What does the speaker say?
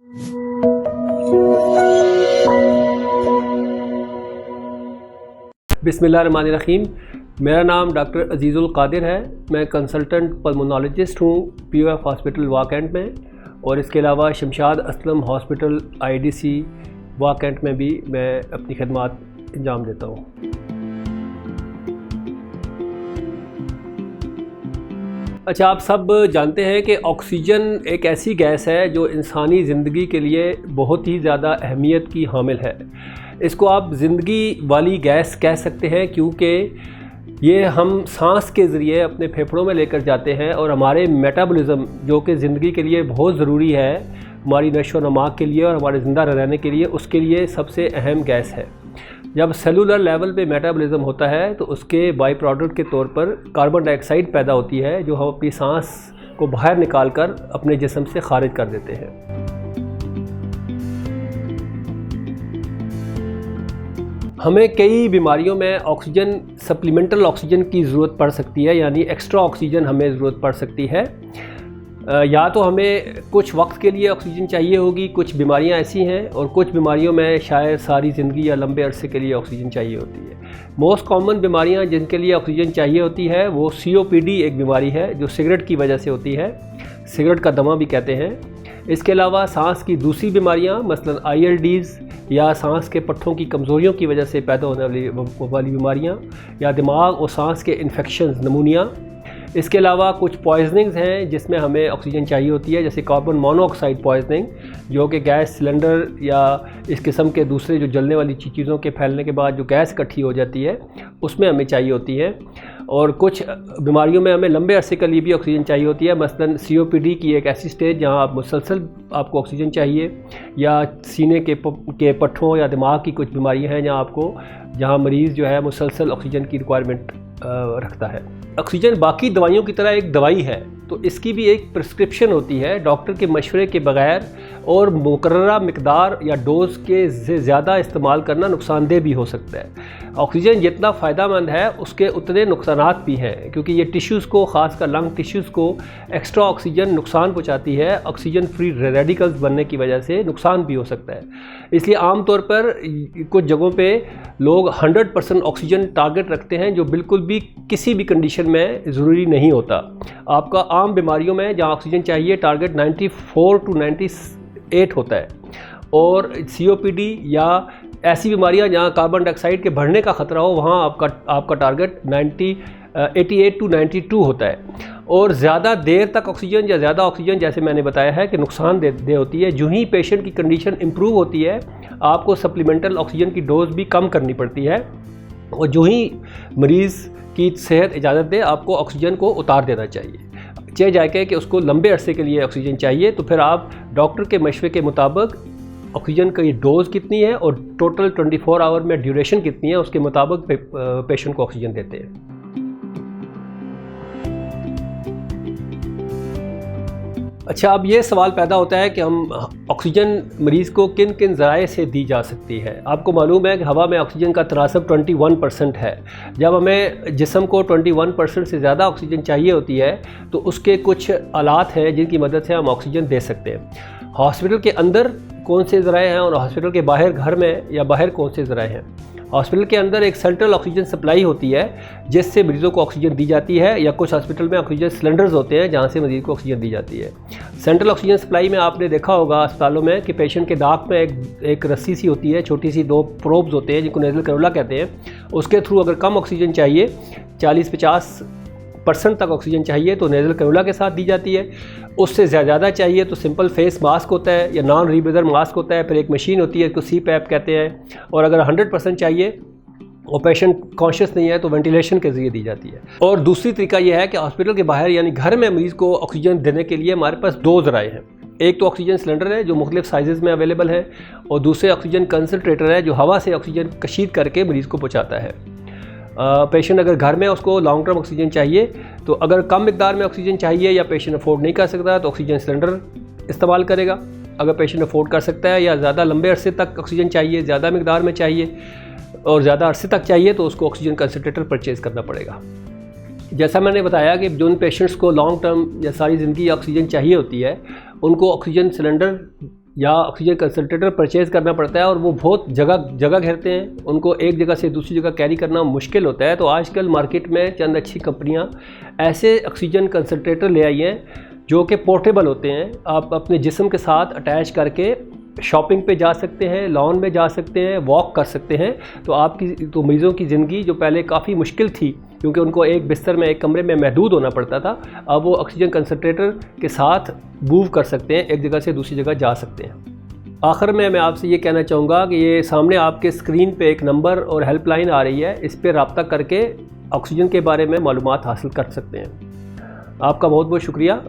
बिस्मिल्लाहिर्रहमानिर्रहीम। मेरा नाम डॉक्टर अजीज़ुल कादिर है। मैं कंसल्टेंट पल्मोनोलॉजिस्ट हूँ POF हॉस्पिटल वाकैंट में, और इसके अलावा शमशाद असलम हॉस्पिटल IDC वाकैंट में भी मैं अपनी खिदमात अंजाम देता हूँ। अच्छा, आप सब जानते हैं कि ऑक्सीजन एक ऐसी गैस है जो इंसानी ज़िंदगी के लिए बहुत ही ज़्यादा अहमियत की हामिल है। इसको आप ज़िंदगी वाली गैस कह सकते हैं, क्योंकि ये हम सांस के ज़रिए अपने फेफड़ों में लेकर जाते हैं, और हमारे मेटाबॉलिज्म जो कि ज़िंदगी के लिए बहुत ज़रूरी है, हमारी नशो नमा के लिए और हमारे ज़िंदा रहने के लिए, उसके लिए सबसे अहम गैस है। जब सेलुलर लेवल पे मेटाबॉलिज्म होता है तो उसके बाई प्रोडक्ट के तौर पर कार्बन डाइऑक्साइड पैदा होती है, जो हम अपनी सांस को बाहर निकाल कर अपने जिस्म से खारिज कर देते हैं। हमें कई बीमारियों में ऑक्सीजन, सप्लीमेंटल ऑक्सीजन की ज़रूरत पड़ सकती है, यानी एक्स्ट्रा ऑक्सीजन हमें ज़रूरत पड़ सकती है। या तो हमें कुछ वक्त के लिए ऑक्सीजन चाहिए होगी, कुछ बीमारियां ऐसी हैं, और कुछ बीमारियों में शायद सारी ज़िंदगी या लंबे अरसे के लिए ऑक्सीजन चाहिए होती है। मोस्ट कॉमन बीमारियां जिनके लिए ऑक्सीजन चाहिए होती है वो COPD एक बीमारी है जो सिगरेट की वजह से होती है, सिगरेट का दमा भी कहते हैं। इसके अलावा सांस की दूसरी बीमारियां मसलन ILDs या सांस के पट्टों की कमज़ोरियों की वजह से पैदा होने वाली बीमारियां, या दिमाग और सांस के इन्फेक्शन, नमूनिया। इसके अलावा कुछ पॉइजनिंग्स हैं जिसमें हमें ऑक्सीजन चाहिए होती है, जैसे कार्बन मोनोऑक्साइड पॉइजनिंग, जो कि गैस सिलेंडर या इस किस्म के दूसरे जो जलने वाली चीज़ों के फैलने के बाद जो गैस इकट्ठी हो जाती है, उसमें हमें चाहिए होती है। और कुछ बीमारियों में हमें लंबे अरसे के लिए भी ऑक्सीजन चाहिए होती है, मसलन COPD की एक ऐसी स्टेज जहां आप मुसलसल आपको ऑक्सीजन चाहिए, या सीने के पट्ठों या दिमाग की कुछ बीमारियां हैं जहां मरीज़ जो है मुसलसल ऑक्सीजन की रिक्वायरमेंट रखता है। ऑक्सीजन बाकी दवाइयों की तरह एक दवाई है, तो इसकी भी एक प्रिस्क्रिप्शन होती है। डॉक्टर के मशवरे के बगैर और मुकर्ररा मिकदार या डोज के से ज़्यादा इस्तेमाल करना नुकसानदेह भी हो सकता है। ऑक्सीजन जितना फ़ायदेमंद है उसके उतने नुकसानात भी हैं, क्योंकि ये टिश्यूज़ को, ख़ासकर लंग टिश्यूज़ को एक्स्ट्रा ऑक्सीजन नुकसान पहुँचाती है। ऑक्सीजन फ्री रेडिकल्स बनने की वजह से नुकसान भी हो सकता है। इसलिए आम तौर पर कुछ जगहों पे लोग 100% ऑक्सीजन टारगेट रखते हैं, जो बिल्कुल भी किसी भी कंडीशन में ज़रूरी नहीं होता। आपका आम बीमारियों में जहाँ ऑक्सीजन चाहिए टारगेट 94 to 98 होता है, और COPD या ऐसी बीमारियां जहां कार्बन डाइऑक्साइड के बढ़ने का ख़तरा हो, वहां आपका टारगेट 88 to 92 होता है। और ज़्यादा देर तक ऑक्सीजन या ज़्यादा ऑक्सीजन, जैसे मैंने बताया है, कि नुकसानदेह होती है। जो ही पेशेंट की कंडीशन इम्प्रूव होती है, आपको सप्लीमेंटल ऑक्सीजन की डोज भी कम करनी पड़ती है, और जो ही मरीज़ की सेहत इजाज़त दे आपको ऑक्सीजन को उतार देना चाहिए। चाहे जाके कि उसको लंबे अरसे के लिए ऑक्सीजन चाहिए, तो फिर आप डॉक्टर के मशवरे के मुताबिक ऑक्सीजन की डोज़ कितनी है और टोटल 24 आवर में ड्यूरेशन कितनी है, उसके मुताबिक पेशेंट को ऑक्सीजन देते हैं। अच्छा, अब ये सवाल पैदा होता है कि हम ऑक्सीजन मरीज़ को किन किन ज़राए से दी जा सकती है। आपको मालूम है कि हवा में ऑक्सीजन का तनासब 21% है। जब हमें जिस्म को 21% से ज़्यादा ऑक्सीजन चाहिए होती है, तो उसके कुछ आलात हैं जिनकी मदद से हम ऑक्सीजन दे सकते हैं। हॉस्पिटल के अंदर कौन से ज़राए हैं और हॉस्पिटल के बाहर, घर में या बाहर, कौन से ज़राए हैं। हॉस्पिटल के अंदर एक सेंट्रल ऑक्सीजन सप्लाई होती है जिससे मरीज़ों को ऑक्सीजन दी जाती है, या कुछ हॉस्पिटल में ऑक्सीजन सिलेंडर्स होते हैं जहां से मरीज़ को ऑक्सीजन दी जाती है। सेंट्रल ऑक्सीजन सप्लाई में आपने देखा होगा अस्पतालों में कि पेशेंट के दांत में एक रस्सी सी होती है, छोटी सी 2 प्रोब्स होते हैं जिनको नेज़ल कैनुला कहते हैं। उसके थ्रू अगर कम ऑक्सीजन चाहिए, 40-50% तक ऑक्सीजन चाहिए, तो नेज़ल कैनुला के साथ दी जाती है। उससे ज़्यादा चाहिए तो सिंपल फेस मास्क होता है या नॉन रीब्रीदर मास्क होता है, फिर एक मशीन होती है, इसको CPAP कहते हैं। और अगर 100% चाहिए और पेशेंट कॉन्शियस नहीं है तो वेंटिलेशन के ज़रिए दी जाती है। और दूसरी तरीका यह है कि हॉस्पिटल के बाहर यानी घर में मरीज़ को ऑक्सीजन देने के लिए हमारे पास 2 ज़राए हैं। एक तो ऑक्सीजन सिलेंडर है जो मुख्तलिफ साइज़ में अवेलेबल है, और दूसरे ऑक्सीजन कंसनट्रेटर है जो हवा से ऑक्सीजन कशीद करके मरीज़ को पहुँचाता है। पेशेंट अगर घर में उसको लॉन्ग टर्म ऑक्सीजन चाहिए, तो अगर कम मिकदार में ऑक्सीजन चाहिए या पेशेंट अफोर्ड नहीं कर सकता तो ऑक्सीजन सिलेंडर इस्तेमाल करेगा। अगर पेशेंट अफोर्ड कर सकता है या ज़्यादा लंबे अरसे तक ऑक्सीजन चाहिए, ज़्यादा मिकदार में चाहिए और ज़्यादा अरसे तक चाहिए, तो उसको ऑक्सीजन कंसनट्रेटर परचेज़ करना पड़ेगा। जैसा मैंने बताया कि जिन पेशेंट्स को लॉन्ग टर्म या सारी ज़िंदगी ऑक्सीजन चाहिए होती है, उनको ऑक्सीजन सिलेंडर या ऑक्सीजन कंसनट्रेटर परचेज़ करना पड़ता है और वो बहुत जगह घेरते हैं, उनको एक जगह से दूसरी जगह कैरी करना मुश्किल होता है। तो आजकल मार्केट में चंद अच्छी कंपनियां ऐसे ऑक्सीजन कंसनट्रेटर ले आई हैं जो कि पोर्टेबल होते हैं। आप अपने जिस्म के साथ अटैच करके शॉपिंग पे जा सकते हैं, लॉन में जा सकते हैं, वॉक कर सकते हैं। तो आपकी तो मरीज़ों की ज़िंदगी जो पहले काफ़ी मुश्किल थी क्योंकि उनको एक बिस्तर में एक कमरे में महदूद होना पड़ता था, अब वो ऑक्सीजन कंसनट्रेटर के साथ मूव कर सकते हैं, एक जगह से दूसरी जगह जा सकते हैं। आखिर में मैं आपसे ये कहना चाहूँगा कि ये सामने आपके स्क्रीन पे एक नंबर और हेल्पलाइन आ रही है, इस पर रब्ता करके ऑक्सीजन के बारे में मालूमात हासिल कर सकते हैं। आपका बहुत बहुत शुक्रिया।